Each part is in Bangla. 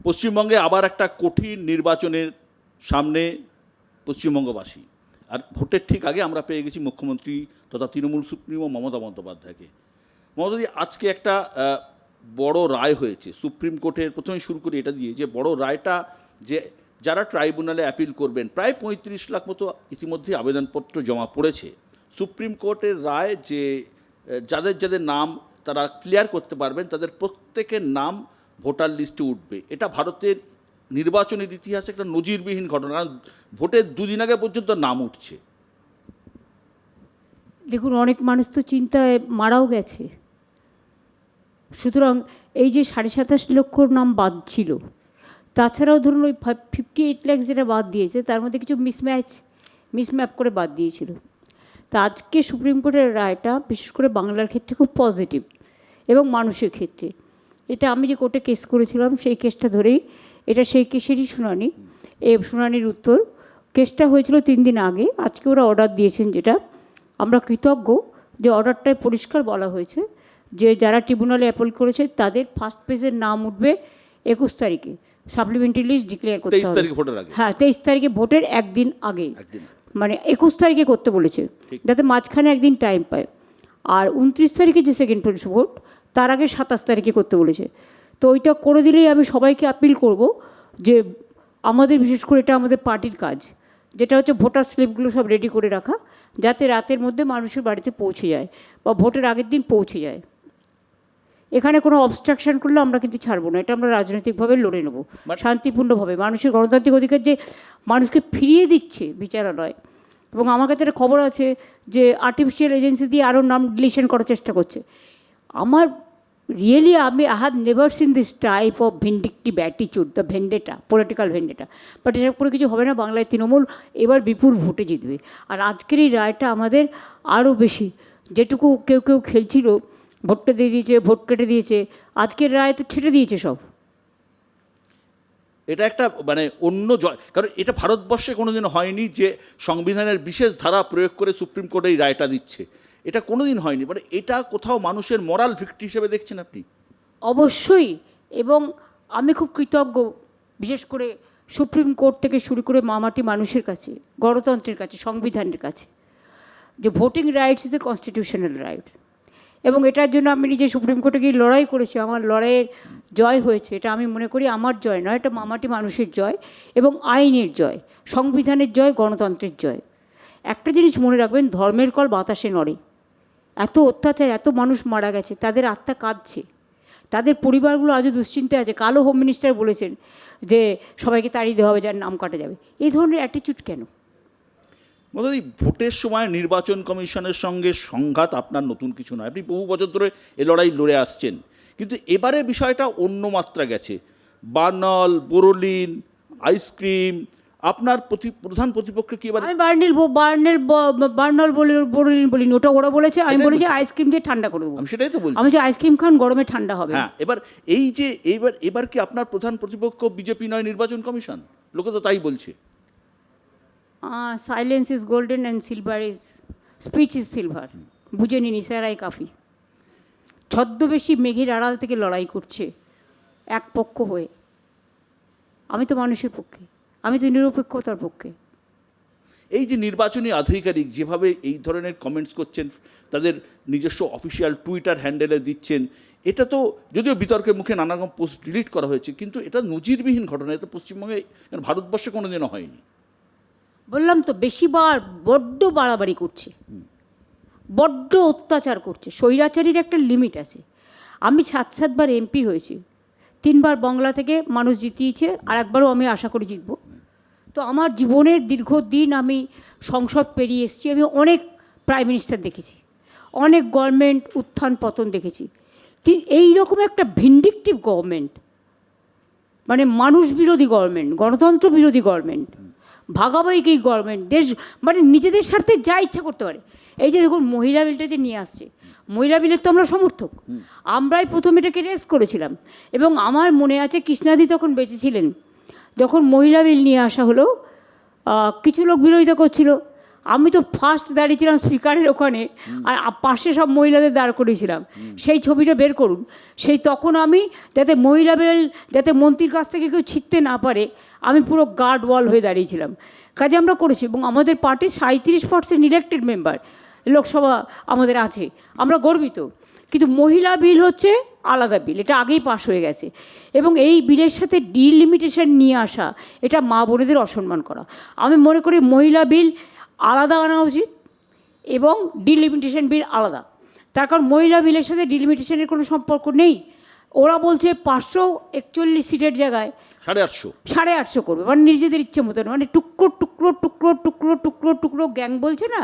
পশ্চিমবঙ্গে আবার একটা কঠিন নির্বাচনের সামনে পশ্চিমবঙ্গবাসী, আর ভোটের ঠিক আগে আমরা পেয়ে গেছি মুখ্যমন্ত্রী তথা তৃণমূল সুপ্রিমো মমতা বন্দ্যোপাধ্যায়কে। মমতাদি, আজকে একটা বড় রায় হয়েছে সুপ্রিম কোর্টের। প্রথমে শুরু করি এটা দিয়ে, যে বড় রায়টা, যে যারা ট্রাইব্যুনালে অ্যাপিল করবেন, প্রায় 35 লাখ মতো ইতিমধ্যে আবেদনপত্র জমা পড়েছে। সুপ্রিম কোর্টের রায় যে যাদের যাদের নাম তারা ক্লিয়ার করতে পারবেন, তাদের প্রত্যেকের নাম ভোটার লিস্টে উঠবে। এটা ভারতের নির্বাচনের ইতিহাসে একটা নজিরবিহীন ঘটনা। ভোটের দুদিন আগে পর্যন্ত নাম উঠছে। দেখুন, অনেক মানুষ তো চিন্তায় মারাও গেছে। সুতরাং এই যে 27.5 লক্ষ নাম বাদ ছিল, তাছাড়াও ধরুন ওই 58 লাখ যেটা বাদ দিয়েছে, তার মধ্যে কিছু মিসম্যাপ করে বাদ দিয়েছিল। তা আজকে সুপ্রিম কোর্টের রায়টা বিশেষ করে বাংলার ক্ষেত্রে খুব পজিটিভ এবং মানুষের ক্ষেত্রে। এটা আমি যে কোর্টে কেস করেছিলাম সেই কেসটা ধরেই, এটা সেই কেসেরই শুনানি, শুনানির উত্তর। কেসটা হয়েছিল 3 দিন আগে। আজকে ওরা অর্ডার দিয়েছেন, যেটা আমরা কৃতজ্ঞ যে অর্ডারটায় পরিষ্কার বলা হয়েছে যে যারা ট্রিব্যুনালে অ্যাপিল করেছে তাদের ফার্স্ট পেজের নাম উঠবে 21 তারিখে। সাপ্লিমেন্টারি লিস্ট ডিক্লেয়ার করতে হবে 23 তারিখে ভোটের আগে। হ্যাঁ, 23 তারিখে ভোটের একদিন আগে, মানে 21 তারিখে করতে বলেছে, যাতে মাঝখানে একদিন টাইম পায়। আর 29 তারিখে যে সেকেন্ড পেজ ভোট, তার আগে 27 তারিখে করতে বলেছে। তো ওইটা করে দিলেই আমি সবাইকে আপিল করব যে আমাদের, বিশেষ করে এটা আমাদের পার্টির কাজ, যেটা হচ্ছে ভোটার স্লিপগুলো সব রেডি করে রাখা, যাতে রাতের মধ্যে মানুষের বাড়িতে পৌঁছে যায় বা ভোটের আগের দিন পৌঁছে যায়। এখানে কোনো অবস্ট্রাকশন করলে আমরা কিন্তু ছাড়বো না। এটা আমরা রাজনৈতিকভাবে লড়ে নেবো, শান্তিপূর্ণভাবে। মানুষের গণতান্ত্রিক অধিকার যে মানুষকে ফিরিয়ে দিচ্ছে বিচারালয়। এবং আমার কাছে একটা খবর আছে যে আর্টিফিশিয়াল এজেন্সি দিয়ে আরও নাম ডিলিশন করার চেষ্টা করছে। আমার really, I have never seen this type of vindictive অ্যাটিচিউড, the vendetta, political vendetta. But এসব করে কিছু হবে না। বাংলায় তৃণমূল এবার বিপুল ভোটে জিতবে। আর আজকের এই রায়টা আমাদের আরও বেশি, যেটুকু কেউ কেউ খেলছিল ভোটটা দিয়ে দিয়েছে, ভোট কেটে দিয়েছে, আজকের রায় তো ছেটে দিয়েছে সব। এটা একটা মানে অন্য জয়, কারণ এটা ভারতবর্ষে কোনোদিন হয়নি যে সংবিধানের বিশেষ ধারা প্রয়োগ করে সুপ্রিম কোর্ট এই রায়টা দিচ্ছে। এটা কোনোদিন হয়নি। মানে এটা কোথাও মানুষের মরাল ভিক্টরি হিসেবে দেখছেন আপনি? অবশ্যই। এবং আমি খুব কৃতজ্ঞ, বিশেষ করে সুপ্রিম কোর্ট থেকে শুরু করে মামাটি মানুষের কাছে, গণতন্ত্রের কাছে, সংবিধানের কাছে, যে voting rights is a constitutional rights. এবং এটার জন্য আমি নিজে সুপ্রিম কোর্টে গিয়ে লড়াই করেছি। আমার লড়াইয়ের জয় হয়েছে। এটা আমি মনে করি আমার জয় নয়, এটা মামাটি মানুষের জয় এবং আইনের জয়, সংবিধানের জয়, গণতন্ত্রের জয়। একটা জিনিস মনে রাখবেন, ধর্মের কল বাতাসে নড়ে। এত অত্যাচার, এত মানুষ মারা গেছে, তাদের আত্মা কাঁদছে, তাদের পরিবারগুলো আজও দুশ্চিন্তায় আছে। কালও হোম মিনিস্টার বলেছেন যে সবাইকে তাড়িয়ে দেওয়া হবে, যার নাম কাটা যাবে। এই ধরনের অ্যাটিচিউড কেন? মোটামুটি ভোটের সময় নির্বাচন কমিশনের সঙ্গে সংঘাত আপনার নতুন কিছু নয়। আপনি বহু বছর ধরে এ লড়াই লড়ে আসছেন, কিন্তু এবারে বিষয়টা অন্য মাত্রা গেছে। বার্নল, বোরোলিন, আইসক্রিম, আপনার প্রধান প্রতিপক্ষ কি এবার? আমি বার্নল বোরোলিন বলিনি, ওটা ওরা বলেছে। আমি বলেছি আইসক্রিম দিয়ে ঠান্ডা করে দেবো। আমি সেটাই তো বলছি। আমি যে আইসক্রিম খান, গরমে ঠান্ডা হবে। হ্যাঁ, এবার এই যে এবার কি আপনার প্রধান প্রতিপক্ষ বিজেপি নয়, নির্বাচন কমিশন? লোকে তো তাই বলছে। Silence is golden and silver is, speech is silver. বুঝে নিনি স্যারাই কাফি। ছদ্মবেশী মেঘের আড়াল থেকে লড়াই করছে এক পক্ষ হয়ে। আমি তো মানুষের পক্ষে, আমি তো নিরপেক্ষতার পক্ষে। এই যে নির্বাচনী আধিকারিক যেভাবে এই ধরনের কমেন্টস করছেন, তাদের নিজস্ব অফিসিয়াল টুইটার হ্যান্ডেলে দিচ্ছেন, এটা তো যদিও বিতর্কের মুখে নানা রকম পোস্ট ডিলিট করা হয়েছে, কিন্তু এটা নজিরবিহীন ঘটনা। এটা পশ্চিমবঙ্গে, ভারতবর্ষে কোনোদিনও হয়নি। বললাম তো, বেশিবার বড্ড বাড়াবাড়ি করছে, বড্ড অত্যাচার করছে। স্বৈরাচারীর একটা লিমিট আছে। আমি 7বার এমপি হয়েছি, 3বার বাংলা থেকে মানুষ জিতিয়েছে, আর একবারও আমি আশা করি জিতব। তো আমার জীবনের দীর্ঘদিন আমি সংসদ পেরিয়ে এসেছি। আমি অনেক প্রাইম মিনিস্টার দেখেছি, অনেক গভর্নমেন্ট উত্থান পতন দেখেছি। এই রকম একটা ভিন্ডিকটিভ গভর্নমেন্ট, মানে মানুষ বিরোধী গভর্নমেন্ট, গণতন্ত্র বিরোধী গভর্নমেন্ট, ভাগাভাগি গভর্নমেন্ট, দেশ মানে নিজেদের স্বার্থে যা ইচ্ছা করতে পারে। এই যে দেখুন, মহিলা বিলটা যে নিয়ে আসছে, মহিলা বিলের তো আমরা সমর্থক। আমরাই প্রথম এটাকে রেস করেছিলাম। এবং আমার মনে আছে কৃষ্ণাদি তখন বেঁচে ছিলেন, যখন মহিলা বিল নিয়ে আসা হলো, কিছু লোক বিরোধিতা করছিল। আমি তো ফার্স্ট দাঁড়িয়েছিলাম স্পিকারের ওখানে, আর পাশে সব মহিলাদের দাঁড় করিয়েছিলাম। সেই ছবিটা বের করুন। সেই তখন আমি যাতে মহিলা বিল যাতে মন্ত্রীর কাছ থেকে কেউ ছিঁড়তে না পারে, আমি পুরো গার্ড ওয়াল হয়ে দাঁড়িয়েছিলাম। কাজে আমরা করেছি, এবং আমাদের পার্টির 37% ইলেক্টেড মেম্বার লোকসভা আমাদের আছে, আমরা গর্বিত। কিন্তু মহিলা বিল হচ্ছে আলাদা বিল, এটা আগেই পাশ হয়ে গেছে। এবং এই বিলের সাথে ডিলিমিটেশন নিয়ে আসা, এটা মা বোনেদের অসম্মান করা। আমি মনে করি মহিলা বিল আলাদা আনা উচিত এবং ডিলিমিটেশন বিল আলাদা। তার কারণ মহিলা বিলের সাথে ডিলিমিটেশনের কোনো সম্পর্ক নেই। ওরা বলছে 541 সিটের জায়গায় 850 করবে, মানে নিজেদের ইচ্ছে মতন, মানে টুকরো টুকরো টুকরো টুকরো টুকরো টুকরো গ্যাং বলছে না,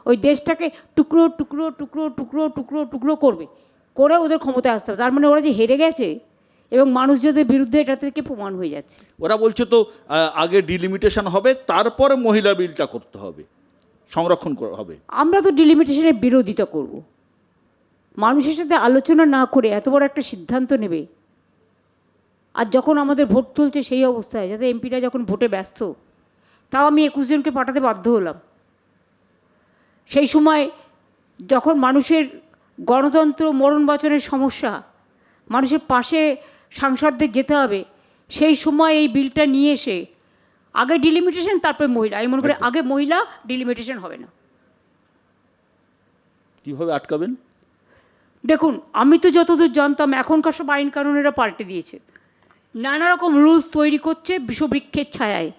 ওই দেশটাকে টুকরো টুকরো টুকরো টুকরো টুকরো টুকরো করবে, করে ওদের ক্ষমতায় আসতে হবে। তার মানে ওরা যে হেরে গেছে এবং মানুষ যাদের বিরুদ্ধে এটা থেকে প্রমাণ হয়ে যাচ্ছে। ওরা বলছে তো আগে ডিলিমিটেশন হবে, তারপরে মহিলা বিলটা করতে হবে, সংরক্ষণ হবে। আমরা তো ডিলিমিটেশনের বিরোধিতা করব। মানুষের সাথে আলোচনা না করে এত বড় একটা সিদ্ধান্ত নেবে, আর যখন আমাদের ভোট তুলছে সেই অবস্থায়, যাতে এমপিরা যখন ভোটে ব্যস্ত, তাও আমি 21 জনকে পাঠাতে বাধ্য হলাম। সেই সময় যখন মানুষের গণতন্ত্র মরণ বাঁচানোর সমস্যা, মানুষের পাশে সাংসদদের যেতে হবে, সেই সময় এই বিলটা নিয়ে এসে আগে ডিলিমিটেশন তারপরে মহিলা, আমি মনে করি আগে মহিলা, ডিলিমিটেশন হবে না। কীভাবে আটকাবেন? দেখুন, আমি তো যতদূর জানতাম, এখনকার সব আইন কানুনেরা পাল্টে দিয়েছে, নানা রকম রুলস তৈরি করছে বিষবৃক্ষের ছায়ায়।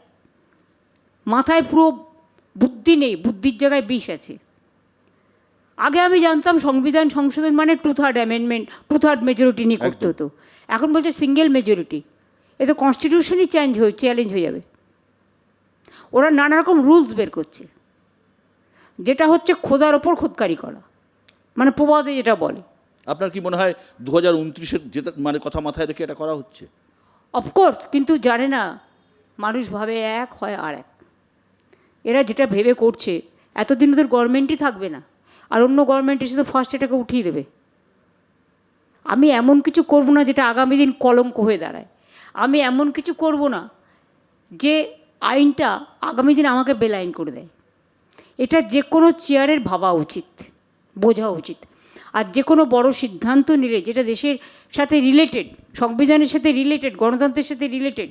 মাথায় পুরো বুদ্ধি নেই, বুদ্ধির জায়গায় বিষ আছে। আগে আমি জানতাম সংবিধান সংশোধন মানে 2/3 অ্যামেন্ডমেন্ট, 2/3 মেজরিটি নিয়ে করতে হতো। এখন বলছে সিঙ্গেল মেজরিটি। এ তো কনস্টিটিউশনই চ্যালেঞ্জ হয়ে যাবে। ওরা নানা রকম রুলস বের করছে, যেটা হচ্ছে খোদার ওপর খোদকারি করা, মানে প্রবাদে যেটা বলে। আপনার কি মনে হয় 2029-এর যেটা মানে কথা মাথায় রেখে এটা করা হচ্ছে? অফকোর্স, কিন্তু জানে না, মানুষ ভাবে এক হয় আর এক। এরা যেটা ভেবে করছে, এতদিন ওদের গভর্নমেন্টই থাকবে না, আর অন্য গভর্নমেন্ট এসে তো ফার্স্ট এটাকে উঠিয়ে দেবে। আমি এমন কিছু করব না যেটা আগামী দিন কলঙ্ক হয়ে দাঁড়ায়। আমি এমন কিছু করব না যে আইনটা আগামী দিন আমাকে বেলাইন করে দেয়। এটা যে কোনো চেয়ারের ভাবা উচিত, বোঝা উচিত। আর যে কোনো বড় সিদ্ধান্ত নিলে যেটা দেশের সাথে রিলেটেড, সংবিধানের সাথে রিলেটেড, গণতন্ত্রের সাথে রিলেটেড,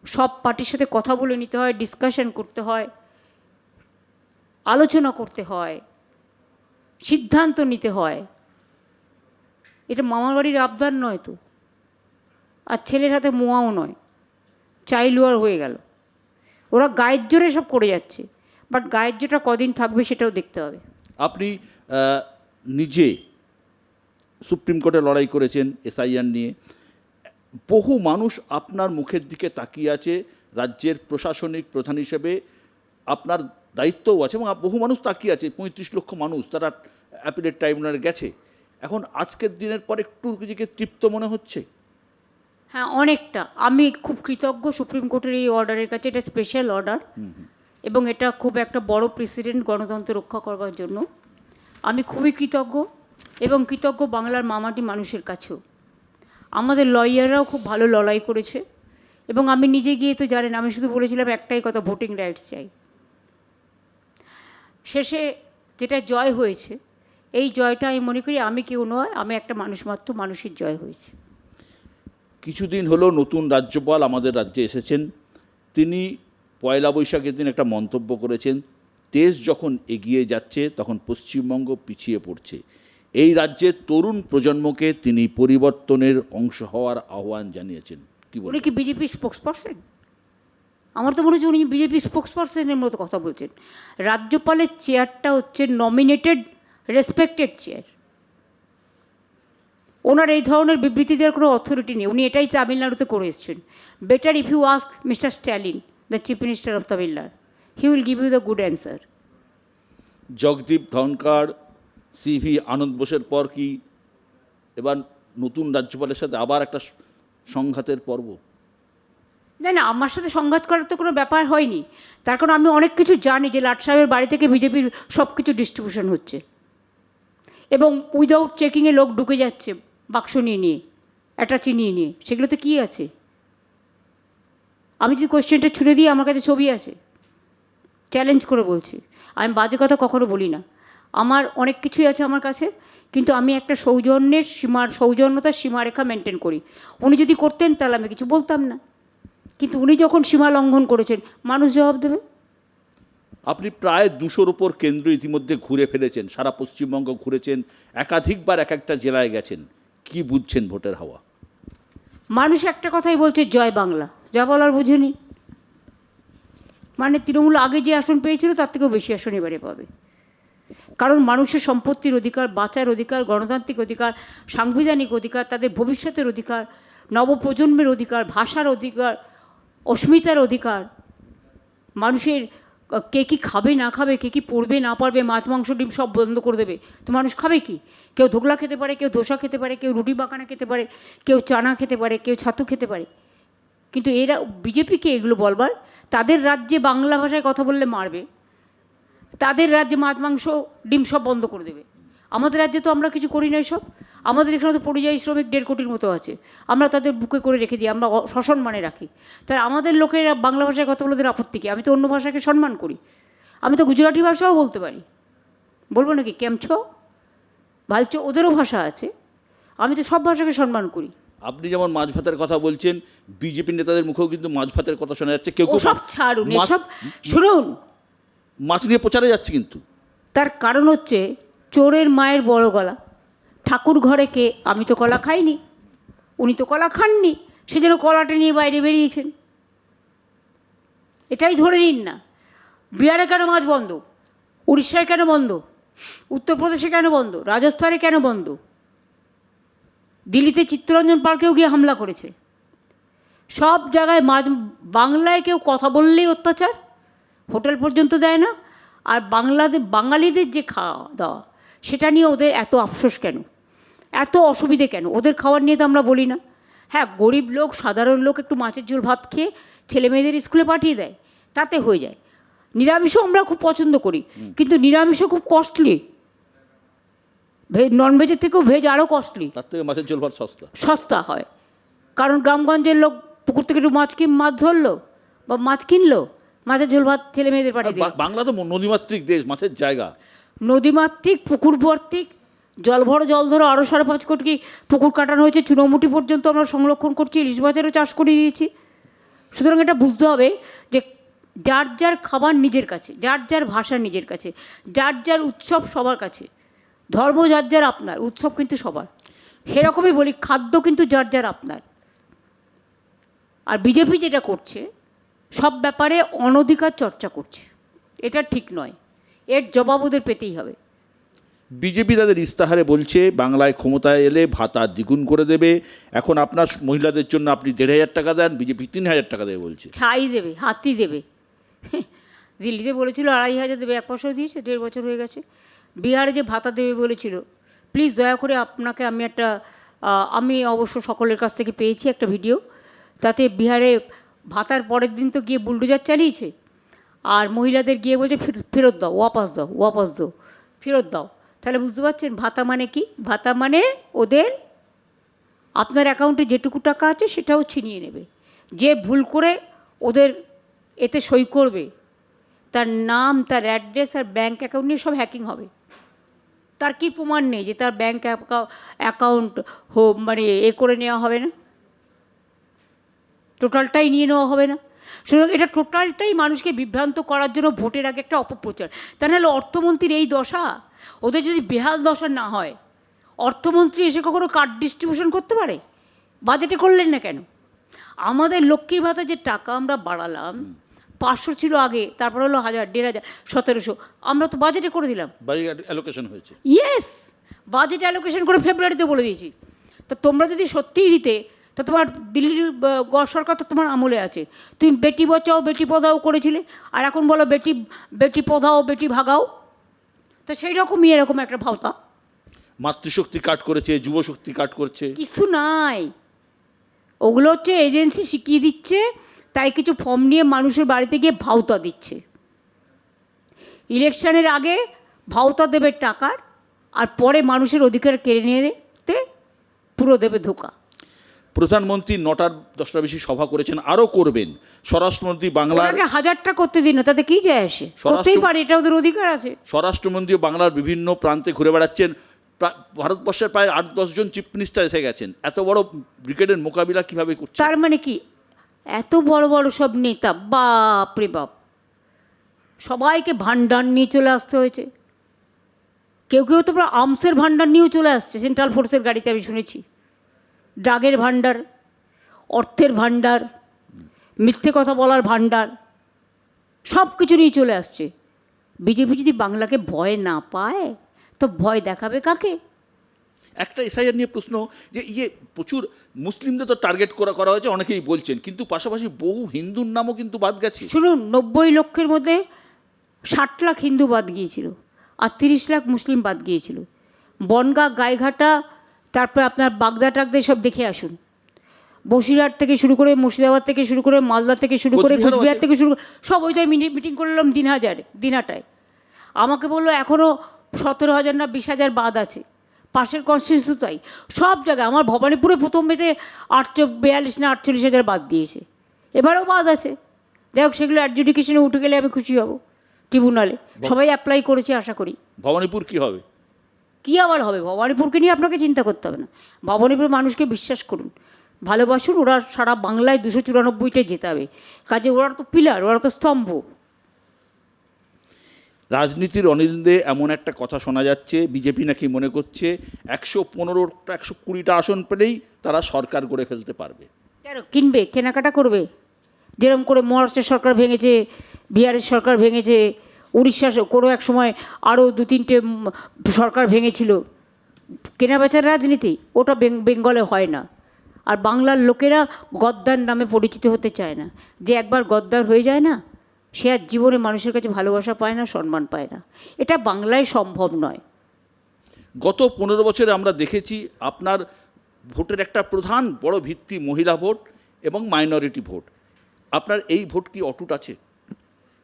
সব পার্টির সাথে কথা বলে নিতে হয়, ডিসকাশন করতে হয়, আলোচনা করতে হয়, সিদ্ধান্ত নিতে হয়। এটা মামার বাড়ির আবদার নয় তো, আর ছেলের হাতে মোয়াও নয়, চাইলুয়ার হয়ে গেল। ওরা গায়ের জোরে সব করে যাচ্ছে, বাট গায়ের জোরটা কদিন থাকবে সেটাও দেখতে হবে। আপনি নিজে সুপ্রিম কোর্টে লড়াই করেছেন এসআইআর নিয়ে, বহু মানুষ আপনার মুখের দিকে তাকিয়ে আছে রাজ্যের প্রশাসনিক প্রধান হিসেবে, আপনার দায়িত্বও আছে, এবং বহু মানুষ তাকিয়ে আছে, 35 লক্ষ মানুষ, তারা অ্যাপিলেট ট্রাইব্যুনালে গেছে। এখন আজকের দিনের পর একটু নিজেকে তৃপ্ত মনে হচ্ছে? হ্যাঁ, অনেকটা। আমি খুব কৃতজ্ঞ সুপ্রিম কোর্টের এই অর্ডারের কাছে। এটা স্পেশাল অর্ডার, এবং এটা খুব একটা বড় প্রেসিডেন্ট গণতন্ত্র রক্ষা করবার জন্য। আমি খুবই কৃতজ্ঞ, এবং কৃতজ্ঞ বাংলার মামাটি মানুষের কাছেও। আমাদের লয়াররাও খুব ভালো লড়াই করেছে, এবং আমি নিজে গিয়ে তো জানেন, আমি শুধু বলেছিলাম একটাই কথা, ভোটিং রাইটস চাই। শেষে যেটা জয় হয়েছে, এই জয়টা আমি মনে করি আমি কেউ নয়, আমি একটা মানুষ মাত্র, মানুষের জয় হয়েছে। কিছুদিন হলো নতুন রাজ্যপাল আমাদের রাজ্যে এসেছেন। তিনি পয়লা বৈশাখের দিন একটা মন্তব্য করেছেন, দেশ যখন এগিয়ে যাচ্ছে তখন পশ্চিমবঙ্গ পিছিয়ে পড়ছে। এই রাজ্যের তরুণ প্রজন্মকে তিনি পরিবর্তনের অংশ হওয়ার আহ্বান জানিয়েছেন। কি বলেন? উনি কি বিজেপি স্পোক্সপারসন? আমার তো মনে হচ্ছে উনি বিজেপি স্পোক্সপারসনের মতো কথা বলছেন। রাজ্যপালের চেয়ারটা হচ্ছে নমিনেটেড, রেসপেক্টেড চেয়ার। ওনার এই ধরনের বিবৃতি দেওয়ার কোনো অথরিটি নেই। উনি এটাই তামিলনাড়ুতে করে এসছেন। Better if you ask mister Stalin, the chief minister of Tamil Nadu, he will give you the good answer. Jagdeep Dhankhar, CV Ananda বোসের পর কি এবার নতুন রাজ্যপালের সাথে আবার একটা সংঘাতের পর্ব? না না, আমার সাথে সংঘাত করার তো কোনো ব্যাপার হয়নি। তার কারণ আমি অনেক কিছু জানি যে লাট সাহেবের বাড়ি থেকে বিজেপির সব কিছু ডিস্ট্রিবিউশন হচ্ছে, এবং উইদাউট চেকিংয়ে লোক ঢুকে যাচ্ছে বাক্স নিয়ে একটা চিনিয়ে নিয়ে। সেগুলোতে কী আছে? আমি যদি কোয়েশ্চেনটা ছুড়ে দিই, আমার কাছে ছবি আছে, চ্যালেঞ্জ করে বলছি, আমি বাজে কথা কখনো বলি না। আমার অনেক কিছুই আছে আমার কাছে, কিন্তু আমি একটা সৌজন্যতার সীমারেখা মেনটেন করি। উনি যদি করতেন তাহলে আমি কিছু বলতাম না, কিন্তু উনি যখন সীমা লঙ্ঘন করেছেন, মানুষ জবাব দেবে। আপনি প্রায় 200-র উপর কেন্দ্র ইতিমধ্যে ঘুরে ফেলেছেন, সারা পশ্চিমবঙ্গ ঘুরেছেন, একাধিকবার এক একটা জেলায় গেছেন। কি বুঝছেন ভোটের হাওয়া? মানুষ একটা কথাই বলছে, জয় বাংলা, যা বলার বুঝেনি। মানে তৃণমূল আগে যে আসন পেয়েছিল তার থেকেও বেশি আসন এবারে পাবে, কারণ মানুষের সম্পত্তির অধিকার, বাঁচার অধিকার, গণতান্ত্রিক অধিকার, সাংবিধানিক অধিকার, তাদের ভবিষ্যতের অধিকার, নবপ্রজন্মের অধিকার, ভাষার অধিকার, অস্মিতার অধিকার, মানুষের কে কী খাবে না খাবে, কে কী পড়বে না পারবে, মাছ মাংস ডিম সব বন্ধ করে দেবে, তো মানুষ খাবে কি? কেউ ধোকলা খেতে পারে, কেউ ধোসা খেতে পারে, কেউ রুটি বাকানা খেতে পারে, কেউ চানা খেতে পারে, কেউ ছাতু খেতে পারে। কিন্তু এরা বিজেপিকে এগুলো বলবার, তাদের রাজ্যে বাংলা ভাষায় কথা বললে মারবে, তাদের রাজ্যে মাছ মাংস ডিম সব বন্ধ করে দেবে। আমাদের রাজ্যে তো আমরা কিছু করি না এসব। আমাদের এখানে তো পরিযায়ী শ্রমিক 1.5 কোটির মতো আছে, আমরা তাদের বুকে করে রেখে দিই, আমরা সসম্মানে রাখি। তাই আমাদের লোকেরা বাংলা ভাষায় কথা বলে ওদের আপত্তি কি? আমি তো অন্য ভাষাকে সম্মান করি, আমি তো গুজরাটি ভাষাও বলতে পারি, বলবো নাকি কেমছো ভালচো, ওদেরও ভাষা আছে, আমি তো সব ভাষাকে সম্মান করি। আপনি যেমন মাছ ভাতের কথা বলছেন, বিজেপি নেতাদের মুখেও কিন্তু মাছ ভাতের কথা শোনা যাচ্ছে। কেউ কেউ সব ছাড়ুন, এসব শুনুন, মাছ নিয়ে প্রচারে যাচ্ছে, কিন্তু তার কারণ হচ্ছে চোরের মায়ের বড় গলা। ঠাকুর ঘরে কে? আমি তো কলা খাইনি, উনি তো কলা খাননি, সেজন্য কলাটা নিয়ে বাইরে বেরিয়েছেন। এটাই ধরে নিন না। বিহারে কেন মাছ বন্ধ? উড়িষ্যায় কেন বন্ধ? উত্তরপ্রদেশে কেন বন্ধ? রাজস্থানে কেন বন্ধ? দিল্লিতে চিত্তরঞ্জন পার্কেও গিয়ে হামলা করেছে। সব জায়গায় মাছ। বাংলায় কেউ কথা বললেই অত্যাচার, হোটেল পর্যন্ত দেয় না। আর বাঙালিদের যে খাওয়া দাওয়া, সেটা নিয়ে ওদের এত আফসোস কেন, এত অসুবিধে কেন? ওদের খাওয়ার নিয়ে তো আমরা বলি না। হ্যাঁ, গরিব লোক, সাধারণ লোক একটু মাছের ঝোল ভাত খেয়ে ছেলে মেয়েদের স্কুলে পাঠিয়ে দেয়, তাতে হয়ে যায়। নিরামিষও আমরা খুব পছন্দ করি, কিন্তু নিরামিষও খুব কস্টলি। ননভেজের থেকেও ভেজ আরও কস্টলি, তার থেকে মাছের ঝোল ভাত সস্তা হয়। কারণ গ্রামগঞ্জের লোক পুকুর থেকে একটু মাছ ধরলো বা মাছ কিনলো, মাছের ঝোল ভাত ছেলে মেয়েদের পাঠিয়ে দিল। বাংলা তো নদীমাতৃক দেশ, মাছের জায়গা, নদীমাতৃক, পুকুর ভর্তিক, জল ধরো আরও 5.5 কোটি পুকুর কাটানো হয়েছে, চুনোমুটি পর্যন্ত আমরা সংরক্ষণ করছি, ইলিশ মাছেরও চাষ করে দিয়েছি। সুতরাং এটা বুঝতে হবে যে যার যার খাবার নিজের কাছে, যার যার ভাষা নিজের কাছে, যার যার উৎসব সবার কাছে, ধর্ম যার যার আপনার, উৎসব কিন্তু সবার। সেরকমই বলি, খাদ্য কিন্তু যার যার আপনার। আর বিজেপি যেটা করছে, সব ব্যাপারে অনধিকার চর্চা করছে, এটা ঠিক নয়, এর জবাব ওদের পেতেই হবে। বিজেপি তাদের ইস্তাহারে বলছে বাংলায় ক্ষমতায় এলে ভাতা দ্বিগুণ করে দেবে। এখন আপনার মহিলাদের জন্য আপনি 1,500 টাকা দেন, বিজেপি 3,000 টাকা দেবে বলছে। ছাই দেবে, হাতি দেবে। দিল্লিতে বলেছিল 2,500 দেবে, 1 পয়সাও দিয়েছে, 1.5 বছর হয়ে গেছে। বিহারে যে ভাতা দেবে বলেছিল, প্লিজ দয়া করে আপনাকে আমি অবশ্য সকলের কাছ থেকে পেয়েছি একটা ভিডিও, তাতে বিহারে ভাতার পরের দিন তো গিয়ে বুলডোজার চালিয়েছে, আর মহিলাদের গিয়ে বলছে ফেরত দাও, ওয়াপাস দাও, ফেরত দাও। তাহলে বুঝতে পারছেন ভাতা মানে কি? ভাতা মানে ওদের আপনার অ্যাকাউন্টে যেটুকু টাকা আছে সেটাও ছিনিয়ে নেবে। যে ভুল করে ওদের এতে সই করবে, তার নাম, তার অ্যাড্রেস আর ব্যাঙ্ক অ্যাকাউন্ট নিয়ে সব হ্যাকিং হবে। তার কি প্রমাণ নেই যে তার ব্যাঙ্ক অ্যাকাউন্ট করে নেওয়া হবে না, টোটালটাই নিয়ে নেওয়া হবে না? সুতরাং এটা টোটালটাই মানুষকে বিভ্রান্ত করার জন্য ভোটের আগে একটা অপপ্রচার। তা নাহলে অর্থমন্ত্রীর এই দশা, ওদের যদি বেহাল দশা না হয়, অর্থমন্ত্রী এসে কখনো কার্ড ডিস্ট্রিবিউশন করতে পারে? বাজেটে করলেন না কেন? আমাদের লক্ষ্মীর ভাতা যে টাকা আমরা বাড়ালাম, 500 ছিল আগে, তারপর হলো 1000, 1,500, 1700, আমরা তো বাজেটে করে দিলাম। বাজেট অ্যালোকেশন হয়েছে। ইয়েস, বাজেট অ্যালোকেশন করে ফেব্রুয়ারিতে বলে দিয়েছি। তা তোমরা যদি সত্যিই দিতে, তা তোমার দিল্লির সরকার তো তোমার আমলে আছে, তুমি বেটি বাঁচাও বেটি পড়াও করেছিলে, আর এখন বলো বেটি পড়াও বেটি ভাগাও। তো সেই রকমই এরকম একটা ভাবতা। মাতৃশক্তি কাট করেছে, যুবশক্তি কাট করছে, কিছু নাই। ওগুলো হচ্ছে এজেন্সি শিখিয়ে দিচ্ছে, তাই কিছু ফর্ম নিয়ে মানুষের বাড়িতে গিয়ে ভাওতা দিচ্ছে। ইলেকশনের আগে ভাওতা দেবে টাকার, আর পরে মানুষের অধিকার কেড়ে নিতে পুরো দেবে ধোকা। প্রধানমন্ত্রী 9টার 10টার বেশি সভা করেছেন, আরও করবেন। স্বরাষ্ট্রমন্ত্রী বাংলার ওনাকে 1000টা করতে দিন না, তাতে কি যায় আসে? করতেই পারে, এটা ওদের অধিকার আছে। স্বরাষ্ট্রমন্ত্রী বাংলার বিভিন্ন প্রান্তে ঘুরে বেড়াচ্ছেন। ভারতবর্ষের প্রায় 8-10 জন চিফ মিনিস্টার এসে গেছেন। এত বড় ব্রিগেডের মোকাবিলা কিভাবে করছে? তার মানে কি, এত বড় বড় সব নেতা, বাপ রে বাপ, সবাইকে ভান্ডার নিয়ে চলে আসতে হয়েছে। কেউ কেউ তো পুরো আর্মসের ভান্ডার নিয়েও চলে আসছে, সেন্ট্রাল ফোর্সের গাড়িতে আমি শুনেছি। ড্রাগের ভান্ডার, অর্থের ভান্ডার, মিথ্যে কথা বলার ভান্ডার, সব কিছু নিয়ে চলে আসছে। বিজেপি যদি বাংলাকে ভয় না পায় তো ভয় দেখাবে কাকে? একটা এসআইআর নিয়ে প্রশ্ন, যে প্রচুর মুসলিমদের তো টার্গেট করা হয়েছে, অনেকেই বলছেন, কিন্তু পাশাপাশি বহু হিন্দুর নামও কিন্তু বাদ গেছে। শুনুন, 90 লক্ষের মধ্যে 60 লাখ হিন্দু বাদ গিয়েছিল, আর 30 লাখ মুসলিম বাদ গিয়েছিল। বনগাঁ, গাইঘাটা, তারপর আপনার বাগদা টাগদা সব দেখে আসুন। বসিরহাট থেকে শুরু করে, মুর্শিদাবাদ থেকে শুরু করে, মালদা থেকে শুরু করে, কোচবিহার থেকে শুরু করে, সব ওইটাই মিটিং করলাম দিনহাটায়। আমাকে বললো এখনও 17,000 না 20,000 বাদ আছে। পাশের কনস্টিটিউন্সি তাই, সব জায়গায়। আমার ভবানীপুরে প্রথম মেতে 42 না 48,000 বাদ দিয়েছে, এবারেও বাদ আছে। যাই হোক, সেগুলো অ্যাডজুডিকেশনে উঠে গেলে আমি খুশি হব, ট্রিব্যুনালে। সবাই অ্যাপ্লাই করেছে, আশা করি। ভবানীপুর কি হবে? কী আবার হবে? ভবানীপুরকে নিয়ে আপনাকে চিন্তা করতে হবে না। ভবানীপুর মানুষকে বিশ্বাস করুন, ভালোবাসুন। ওরা সারা বাংলায় 294টায় জেতাবে। কাজে ওরা তো পিলার, ওরা তো স্তম্ভ। রাজনীতির অনিন্দে এমন একটা কথা শোনা যাচ্ছে, বিজেপি নাকি মনে করছে 115টা 120টা আসন পেলেই তারা সরকার গড়ে ফেলতে পারবে। কেন কিনবে? কেনাকাটা করবে। যেরকম করে মহারাষ্ট্রের সরকার ভেঙেছে, বিহারের সরকার ভেঙেছে, উড়িষ্যা কোনো এক সময় আরও 2-3টে সরকার ভেঙেছিল। কেনা বেচার রাজনীতি ওটা বেঙ্গলে হয় না। আর বাংলার লোকেরা গদ্দার নামে পরিচিত হতে চায় না। যে একবার গদ্দার হয়ে যায় না, সে আর জীবনে মানুষের কাছে ভালোবাসা পায় না, সম্মান পায় না। এটা বাংলায় সম্ভব নয়। গত 15 বছরে আমরা দেখেছি আপনার ভোটের একটা প্রধান বড় ভিত্তি মহিলা ভোট এবং মাইনরিটি ভোট। আপনার এই ভোট কি অটুট আছে?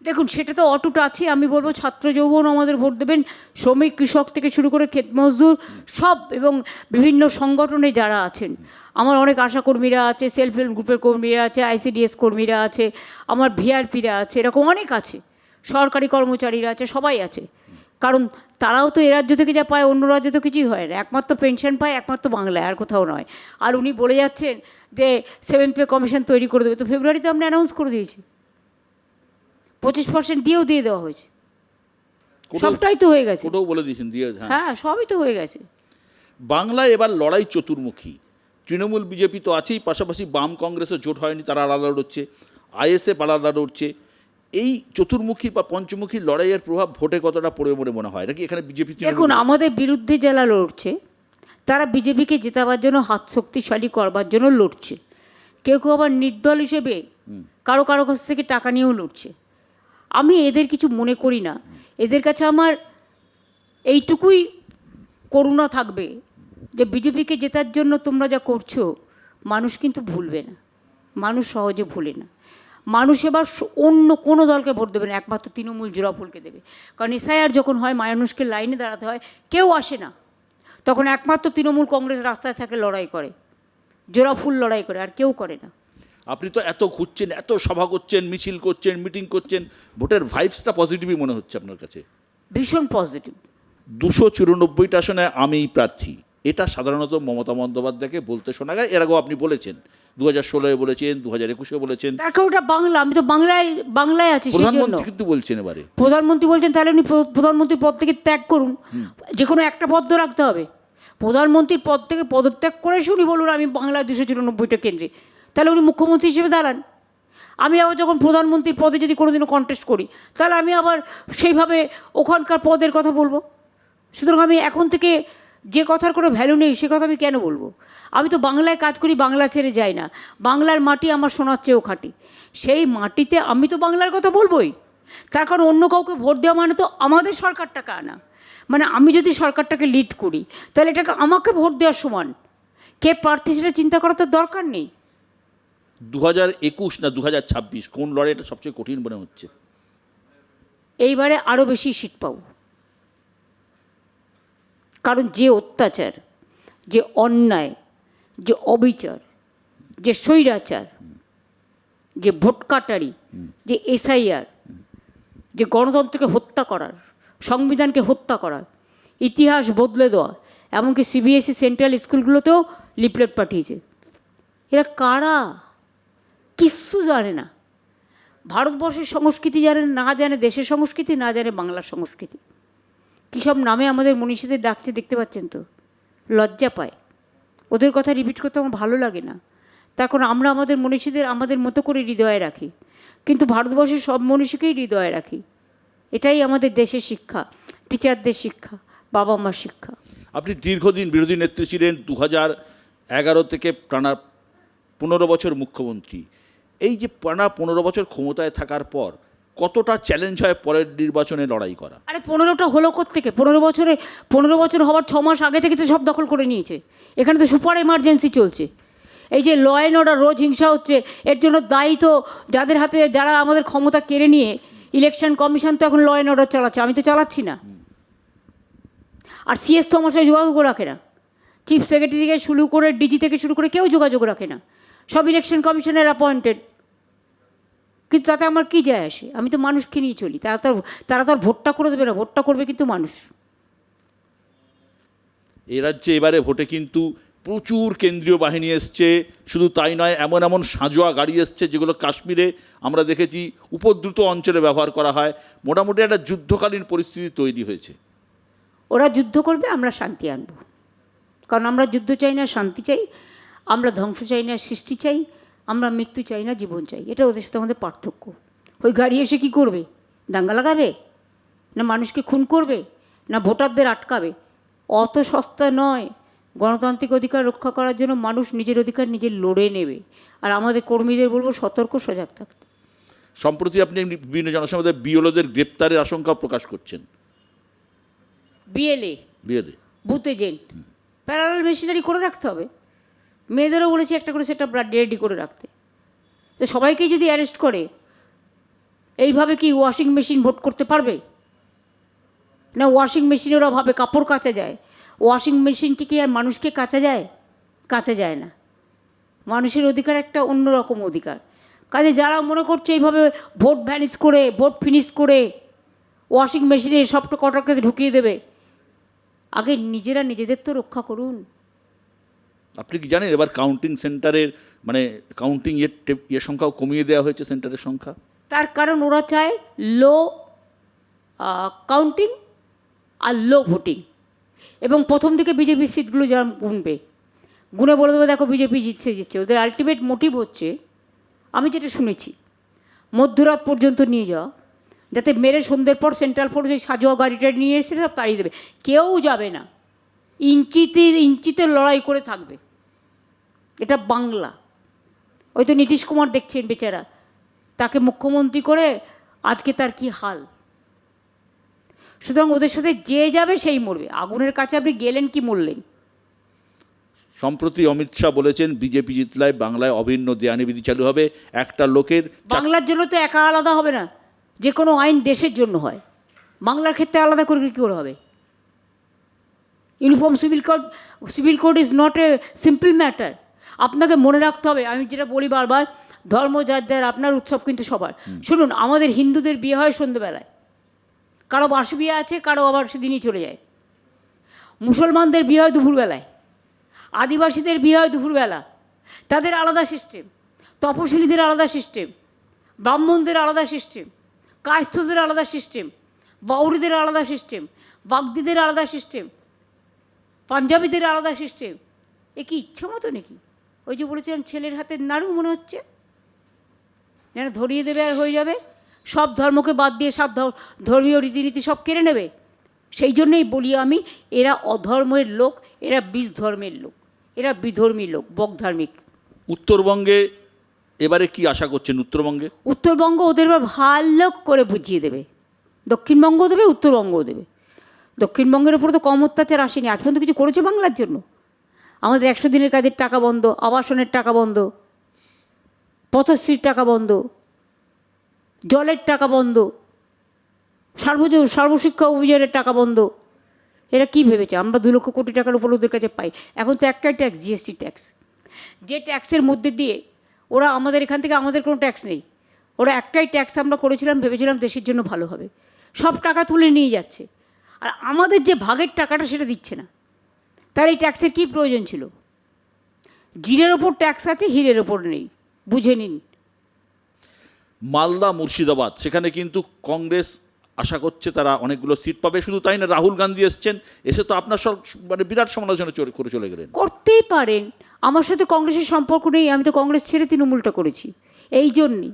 দেখুন, সেটা তো অটুট আছে। আমি বলবো ছাত্র যৌবন আমাদের ভোট দেবেন, শ্রমিক কৃষক থেকে শুরু করে ক্ষেত মজদুর সব, এবং বিভিন্ন সংগঠনে যারা আছেন। আমার অনেক আশাকর্মীরা আছে, সেলফ হেল্প গ্রুপের কর্মীরা আছে, ICDS কর্মীরা আছে, আমার ভিআরপিরা আছে, এরকম অনেক আছে, সরকারি কর্মচারীরা আছে, সবাই আছে। কারণ তারাও তো এ রাজ্য থেকে যা পায় অন্য রাজ্যে তো কিছুই হয় না। একমাত্র পেনশন পায় একমাত্র বাংলায়, আর কোথাও নয়। আর উনি বলে যাচ্ছেন যে 7 পে কমিশন তৈরি করে দেবে। তো ফেব্রুয়ারিতে আমরা অ্যানাউন্স করে দিয়েছি, 25% দিয়ে দেওয়া হয়েছে। সবটাই তো হয়ে গেছে। ওটাও বলে দিয়েছেন দিয়ে। হ্যাঁ, সবই তো হয়ে গেছে। বাংলায় এবার লড়াই চতুর্মুখী। তৃণমূল বিজেপি তো আছেই, পাশাপাশি বাম কংগ্রেসও জোট হয়নি, তারা আলাদা লড়ছে, ISF আলাদা লড়ছে। এই চতুর্মুখী বা পঞ্চমুখী লড়াইয়ের প্রভাব ভোটে কতটা পড়বে বলে মনে হয়? নাকি এখানে বিজেপি? দেখুন, আমাদের বিরুদ্ধে যারা লড়ছে তারা বিজেপিকে জেতাবার জন্য, হাত শক্তিশালী করবার জন্য লড়ছে। কেউ কেউ আবার নির্দল হিসেবে কারো কারো কাছ থেকে টাকা নিয়েও লড়ছে। আমি এদের কিছু মনে করি না। এদের কাছে আমার এইটুকুই করুণা থাকবে যে বিজেপিকে জেতার জন্য তোমরা যা করছো, মানুষ কিন্তু ভুলবে না, মানুষ সহজে ভুলে না। মানুষ এবার অন্য কোনো দলকে ভোট দেবে না, একমাত্র তৃণমূল জোড়াফুলকে দেবে। কারণ SIR যখন হয়, মানুষকে লাইনে দাঁড়াতে হয়, কেউ আসে না, তখন একমাত্র তৃণমূল কংগ্রেস রাস্তায় থাকে, লড়াই করে, জোড়াফুল লড়াই করে, আর কেউ করে না। আপনি তো এত ঘুরছেন, এত সভা করছেন, মিছিল করছেন, মিটিং করছেন, ভোটের ভাইবসটা পজিটিভই মনে হচ্ছে আপনার কাছে? ভীষণ পজিটিভ। 294টা আসনে আমিই প্রার্থী, এটা সাধারণত মমতা বন্দ্যোপাধ্যায়কে বলতে শোনা যায়। এর আগেও আপনি বলেছেন, 2016-এ বলেছেন, 2021-এ বলেছেন। তার কারণ ওটা বাংলা, আমি তো বাংলায় আছি। প্রধানমন্ত্রী কিন্তু বলছেন এবারে। প্রধানমন্ত্রী বলছেন, তাহলে উনি প্রধানমন্ত্রীর পদ থেকে ত্যাগ করুন, যে কোনো একটা পদ তো রাখতে হবে। প্রধানমন্ত্রীর পদ থেকে পদত্যাগ করে উনি বলুন আমি বাংলায় 294টা কেন্দ্রে, তাহলে উনি মুখ্যমন্ত্রী হিসেবে দাঁড়ান। আমি আবার যখন প্রধানমন্ত্রীর পদে যদি কোনোদিনও কন্টেস্ট করি, তাহলে আমি আবার সেইভাবে ওখানকার পদের কথা বলবো। সুতরাং আমি এখন থেকে যে কথার কোনো ভ্যালু নেই সে কথা আমি কেন বলবো? আমি তো বাংলায় কাজ করি, বাংলা ছেড়ে যাই না। বাংলার মাটি আমার সোনার চেয়েও খাঁটি। সেই মাটিতে আমি তো বাংলার কথা বলবোই। তার কারণ অন্য কাউকে ভোট দেওয়া মানে তো আমাদের সরকারটাকে আনা, মানে আমি যদি সরকারটাকে লিড করি তাহলে এটাকে আমাকে ভোট দেওয়ার সমান। কে প্রার্থী সেটা চিন্তা করার তো দরকার নেই। 2021 না 2026 কোন লড়াইটা সবচেয়ে কঠিন মনে হচ্ছে? এইবারে আরও বেশি সিট পাব। কারণ যে অত্যাচার, যে অন্যায়, যে অবিচার যে স্বৈরাচার, যে ভোট কাটারি, যে এসআইআর, যে গণতন্ত্রকে হত্যা করার, সংবিধানকে হত্যা করার, ইতিহাস বদলে দেওয়া, এমনকি সিবিএসই সেন্ট্রাল স্কুলগুলোতেও লিফলেট পাঠিয়েছে। এরা কারা? কিচ্ছু জানে না। ভারতবর্ষের সংস্কৃতি জানে না, জানে দেশের সংস্কৃতি, না জানে বাংলার সংস্কৃতি। কী সব নামে আমাদের মনীষীদের ডাকছে দেখতে পাচ্ছেন তো, লজ্জা পায়। ওদের কথা রিপিট করতে আমার ভালো লাগে না। তার কারণ আমরা আমাদের মনীষীদের আমাদের মতো করে হৃদয়ে রাখি, কিন্তু ভারতবর্ষের সব মনীষীকেই হৃদয়ে রাখি। এটাই আমাদের দেশের শিক্ষা, টিচারদের শিক্ষা, বাবা মার শিক্ষা। আপনি দীর্ঘদিন বিরোধী নেত্রী ছিলেন, 2011 থেকে টানা 15 বছর মুখ্যমন্ত্রী। এই যে টানা 15 বছর ক্ষমতায় থাকার পর কতটা চ্যালেঞ্জ হয় পরের নির্বাচনে লড়াই করা? আরে 15টা হলো কোত্থেকে? 15 বছর হওয়ার 6 মাস আগে থেকে তো সব দখল করে নিয়েছে। এখানে তো সুপার এমার্জেন্সি চলছে। এই যে ল অ্যান্ড অর্ডার, রোজ হিংসা হচ্ছে, এর জন্য দায়ী তো যাদের হাতে, যারা আমাদের ক্ষমতা কেড়ে নিয়ে, ইলেকশন কমিশন তো এখন ল অ্যান্ড অর্ডার চালাচ্ছে, আমি তো চালাচ্ছি না। আর সিএস তো আমার সাথে যোগাযোগ রাখে না, চিফ সেক্রেটারি থেকে শুরু করে ডিজি থেকে শুরু করে কেউ যোগাযোগ রাখে না, সব ইলেকশন কমিশনের অ্যাপয়েন্টেড। কিন্তু তাতে আমার কী যায় আসে? আমি তো মানুষকে নিয়ে চলি। তারা তো আর ভোটটা করে দেবে না, ভোটটা করবে কিন্তু মানুষ। এ রাজ্যে এবারে ভোটে কিন্তু প্রচুর কেন্দ্রীয় বাহিনী এসছে। শুধু তাই নয়, এমন এমন সাঁজোয়া গাড়ি এসছে যেগুলো কাশ্মীরে আমরা দেখেছি উপদ্রুত অঞ্চলে ব্যবহার করা হয়। মোটামুটি একটা যুদ্ধকালীন পরিস্থিতি তৈরি হয়েছে। ওরা যুদ্ধ করবে, আমরা শান্তি আনবো। কারণ আমরা যুদ্ধ চাই না, শান্তি চাই। আমরা ধ্বংস চাই না, সৃষ্টি চাই। আমরা মৃত্যু চাই না, জীবন চাই। এটা ওদের সাথে আমাদের পার্থক্য। ওই গাড়ি এসে কী করবে? দাঙ্গা লাগাবে, না মানুষকে খুন করবে, না ভোটারদের আটকাবে? অত সস্তা নয়। গণতান্ত্রিক অধিকার রক্ষা করার জন্য মানুষ নিজের অধিকার নিজে লড়ে নেবে। আর আমাদের কর্মীদের বলবো সতর্ক, সজাগ থাকতে। সম্প্রতি আপনি বিভিন্ন জনসমাজে বিএলওদের গ্রেপ্তারের আশঙ্কা প্রকাশ করছেন। BLA, booth agent, parallel machinery করে রাখতে হবে। মেয়েদেরও বলেছি একটা করে সেটা ব্লাড রেডি করে রাখতে। তো সবাইকেই যদি অ্যারেস্ট করে, এইভাবে কি ওয়াশিং মেশিন ভোট করতে পারবে? না ওয়াশিং মেশিনে ওরা ভাবে কাপড় কাচা যায়। ওয়াশিং মেশিনটি কি আর মানুষকে কাচা যায়? কাচা যায় না। মানুষের অধিকার একটা অন্যরকম অধিকার। কাজে যারা মনে করছে এইভাবে ভোট ভ্যানিশ করে, ভোট ফিনিশ করে ওয়াশিং মেশিনে সবটা কটাকে ঢুকিয়ে দেবে, আগে নিজেরা নিজেদের তো রক্ষা করুন। আপনি কি জানেন এবার কাউন্টিং সেন্টারের কাউন্টিং এর সংখ্যাও কমিয়ে দেওয়া হয়েছে, সেন্টারের সংখ্যা? তার কারণ ওরা চায় লো কাউন্টিং আর লো ভোটিং। এবং প্রথম দিকে বিজেপি সিটগুলো যারা গুনবে, গুনে বলে দেবে দেখো বিজেপি জিতছে। ওদের আলটিমেট মোটিভ হচ্ছে, আমি যেটা শুনেছি, মধ্যরাত পর্যন্ত নিয়ে যাওয়া, যাতে মেরে সন্ধ্যের পর সেন্ট্রাল ফোর্স ওই সাজোয়া গাড়িটা নিয়ে এসে সব তাড়িয়ে দেবে। কেউ যাবে না, ইঞ্চিতে লড়াই করে থাকবে। এটা বাংলা। ওই তো নীতিশ কুমার দেখছেন বেচারা, তাকে মুখ্যমন্ত্রী করে আজকে তার কি হাল। সুতরাং ওদের সাথে যে যাবে সেই মরবে। আগুনের কাছে আপনি গেলেন কি মরলেন? সম্প্রতি অমিত শাহ বলেছেন বিজেপি জিতলায় বাংলায় অভিন্ন দেয়ানিবিধি চালু হবে। একটা লোকের বাংলার জন্য তো একা আলাদা হবে না, যে কোনো আইন দেশের জন্য হয়। বাংলার ক্ষেত্রে আলাদা করে কী করে হবে? Uniform civil code is not a simple matter. আপনাকে মনে রাখতে হবে, আমি যেটা বলি বারবার, ধর্ম যার যার, আপনার উৎসব কিন্তু সবার। শুনুন, আমাদের হিন্দুদের বিয়ে হয় সন্ধ্যেবেলায়, কারো বাসি বিয়ে আছে, কারো আবার সেদিনই চলে যায়। মুসলমানদের বিয়ে হয় দুপুরবেলায়, আদিবাসীদের বিয়ে হয় দুপুরবেলা, তাদের আলাদা সিস্টেম। তপশিলীদের আলাদা সিস্টেম, ব্রাহ্মণদের আলাদা সিস্টেম, কায়স্থদের আলাদা সিস্টেম, বাউরিদের আলাদা সিস্টেম, বাগদিদের আলাদা সিস্টেম, পাঞ্জাবিদের আলাদা সিস্টেম। এ কি ইচ্ছা মতো নাকি? ওই যে বলেছিলাম ছেলের হাতের নাড়ু মনে হচ্ছে, যেন ধরিয়ে দেবে আর হয়ে যাবে। সব ধর্মকে বাদ দিয়ে সব ধর্মীয় রীতিনীতি সব কেড়ে নেবে। সেই জন্যই বলি আমি, এরা অধর্মের লোক, এরা বিষ ধর্মের লোক, এরা বিধর্মী লোক, বকধার্মিক। উত্তরবঙ্গে এবারে কি আশা করছেন? উত্তরবঙ্গ ওদের এবার ভালো করে বুঝিয়ে দেবে। দক্ষিণবঙ্গও দেবে, উত্তরবঙ্গও দেবে। দক্ষিণবঙ্গের উপরে তো কম অত্যাচার আসেনি আজ পর্যন্ত। কিছু করেছে বাংলার জন্য? আমাদের 100 দিনের কাজের টাকা বন্ধ, আবাসনের টাকা বন্ধ, পথশ্রীর টাকা বন্ধ, জলের টাকা বন্ধ, সর্বশিক্ষা অভিযানের টাকা বন্ধ। এরা কি ভেবেছে আমরা 2 লক্ষ কোটি টাকার উপর ওদের কাছে পাই? এখন তো একটাই ট্যাক্স, জিএসটি ট্যাক্স। যে ট্যাক্সের মধ্যে দিয়ে ওরা আমাদের এখান থেকে আমাদের কোনো ট্যাক্স নেই, ওরা একটাই ট্যাক্স আমরা করেছিলাম, ভেবেছিলাম দেশের জন্য ভালো হবে, সব টাকা তুলে নিয়ে যাচ্ছে, আর আমাদের যে ভাগের টাকাটা সেটা দিচ্ছে না। তার এই ট্যাক্সের কী প্রয়োজন ছিল? জিরের ওপর ট্যাক্স আছে, হীরের ওপর নেই, বুঝে নিন। মালদা মুর্শিদাবাদ সেখানে কিন্তু কংগ্রেস আশা করছে তারা অনেকগুলো সিট পাবে। শুধু তাই না, রাহুল গান্ধী এসছেন, এসে তো আপনার সব মানে বিরাট সমালোচনা করে চলে গেলেন। করতেই পারেন, আমার সাথে কংগ্রেসের সম্পর্ক নেই, আমি তো কংগ্রেস ছেড়ে তৃণমূলটা করেছি এই জন্যই।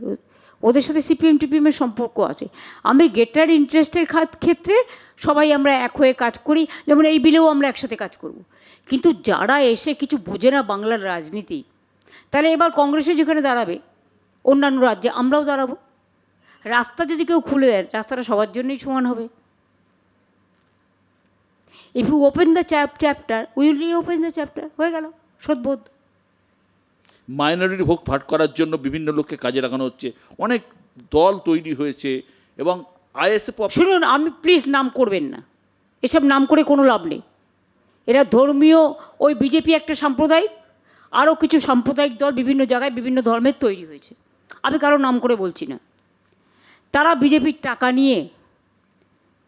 ওদের সাথে সিপিএম টিপিএমের সম্পর্ক আছে। আমি গেটার ইন্টারেস্টের ক্ষেত্রে সবাই আমরা এক হয়ে কাজ করি, যেমন এই বিলেও আমরা একসাথে কাজ করব। কিন্তু যারা এসে কিছু বোঝে না বাংলার রাজনীতি, তাহলে এবার কংগ্রেসে যেখানে দাঁড়াবে অন্যান্য রাজ্যে আমরাও দাঁড়াবো। রাস্তা যদি কেউ খুলে দেয়, রাস্তাটা সবার জন্যই সমান হবে। If you open the chapter will reopen the chapter, হয়ে গেল সদ্বোধ। মাইনরিটি ভোট ভাগ করার জন্য বিভিন্ন লোককে কাজে লাগানো হচ্ছে, অনেক দল তৈরি হয়েছে এবং আইএসএফ। শুনুন, আমি প্লিজ নাম করবেন না, এসব নাম করে কোনো লাভ নেই। এরা ধর্মীয়, ওই বিজেপি একটা সাম্প্রদায়িক, আরও কিছু সাম্প্রদায়িক দল বিভিন্ন জায়গায় বিভিন্ন ধর্মের তৈরি হয়েছে, আমি কারো নাম করে বলছি না। তারা বিজেপির টাকা নিয়ে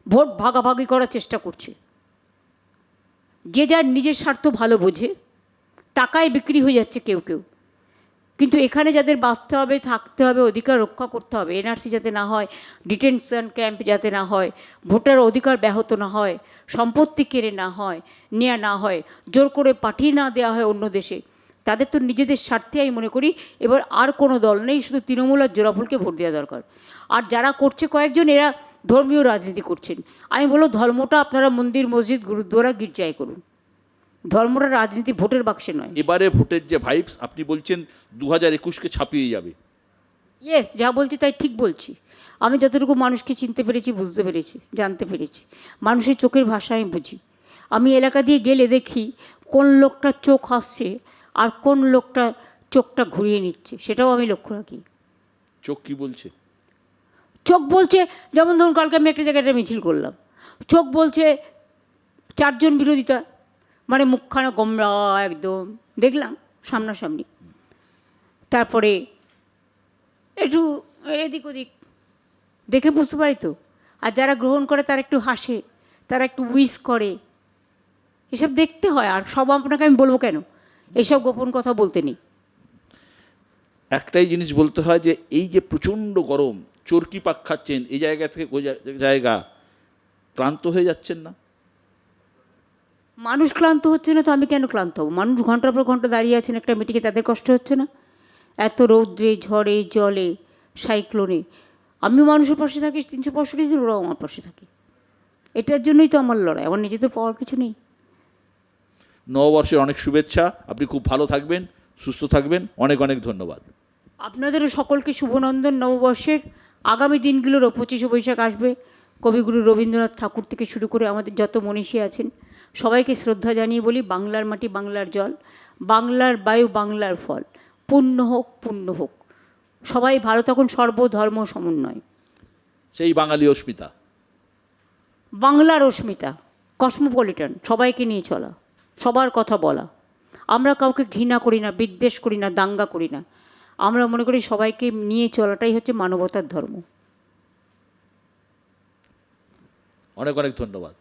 ভোট ভাগাভাগি করার চেষ্টা করছে। যে যার নিজের স্বার্থ ভালো বোঝে, টাকায় বিক্রি হয়ে যাচ্ছে কেউ কেউ। কিন্তু এখানে যাদের বাঁচতে হবে, থাকতে হবে, অধিকার রক্ষা করতে হবে, এনআরসি যাতে না হয়, ডিটেনশন ক্যাম্প যাতে না হয়, ভোটার অধিকার ব্যাহত না হয়, সম্পত্তি কেড়ে না হয়, নেওয়া না হয়, জোর করে পাঠিয়ে না দেওয়া হয় অন্য দেশে, তাদের তো নিজেদের স্বার্থে আমি মনে করি এবার আর কোনো দল নেই, শুধু তৃণমূল আর জোড়াফুলকে ভোট দেওয়া দরকার। আর যারা করছে কয়েকজন, এরা ধর্মীয় রাজনীতি করছেন। আমি বলবো ধর্মটা আপনারা মন্দির, মসজিদ, গুরুদ্বারা, গির্জায় করুন, ধর্মটা রাজনীতি ভোটের বাক্সে নয়। এবারে ভোটের যে ভাইবস আপনি বলছেন 2021-কে ছাপিয়ে যাবে। ইয়েস, যা বলছি তাই ঠিক বলছি। আমি যতটুকু মানুষকে চিনতে পেরেছি, বুঝতে পেরেছি, জানতে পেরেছি, মানুষের চোখের ভাষা আমি বুঝি। আমি এলাকা দিয়ে গেলে দেখি কোন লোকটা চোখ হাসছে আর কোন লোকটা চোখটা ঘুরিয়ে নিচ্ছে, সেটাও আমি লক্ষ্য রাখি। চোখ কি বলছে? চোখ বলছে, যেমন ধরুন কালকে আমি একটা জায়গায় একটা মিছিল করলাম, চোখ বলছে চারজন বিরোধিতা, মানে মুখখানা গোমরা একদম, দেখলাম সামনাসামনি। তারপরে একটু এদিক ওদিক দেখে বুঝতে পারি তো। আর যারা গ্রহণ করে তারা একটু হাসে, তারা একটু উইশ করে, এসব দেখতে হয়। আর সব আপনাকে আমি বলবো কেন, এসব গোপন কথা বলতে নেই। একটাই জিনিস বলতে হয় যে এই যে প্রচণ্ড গরম, চরকি পাক খাচ্ছেন, এই জায়গা থেকে ওই জায়গা, ক্লান্ত হয়ে যাচ্ছেন না? মানুষ ক্লান্ত হচ্ছে না তো আমি কেন ক্লান্ত হব? মানুষ ঘন্টার পর ঘন্টা দাঁড়িয়ে আছেন একটা মিটিংয়ে, তাদের কষ্ট হচ্ছে না? এত রৌদ্রে, ঝড়ে, জলে, সাইক্লোনে আমিও মানুষের পাশে থাকি, 365 দিন ওরাও আমার পাশে থাকে। এটার জন্যই তো আমার লড়াই, আমার নিজেদের পাওয়ার কিছু নেই। নববর্ষের অনেক শুভেচ্ছা, আপনি খুব ভালো থাকবেন, সুস্থ থাকবেন, অনেক অনেক ধন্যবাদ। আপনাদেরও সকলকে শুভনন্দন নববর্ষের। আগামী দিনগুলোরও 25শে বৈশাখ আসবে, কবিগুরু রবীন্দ্রনাথ ঠাকুর থেকে শুরু করে আমাদের যত মনীষী আছেন সবাইকে শ্রদ্ধা জানিয়ে বলি, বাংলার মাটি, বাংলার জল, বাংলার বায়ু, বাংলার ফল, পূর্ণ হোক, পূর্ণ হোক। সবাই ভালো থাকুন, সর্বধর্ম সমন্বয়। সেই বাঙালি অস্মিতা, বাংলার অস্মিতা, কসমোপলিটন, সবাইকে নিয়ে চলা, সবার কথা বলা। আমরা কাউকে ঘৃণা করি না, বিদ্বেষ করি না, দাঙ্গা করি না। আমরা মনে করি সবাইকে নিয়ে চলাটাই হচ্ছে মানবতার ধর্ম। অনেক অনেক ধন্যবাদ।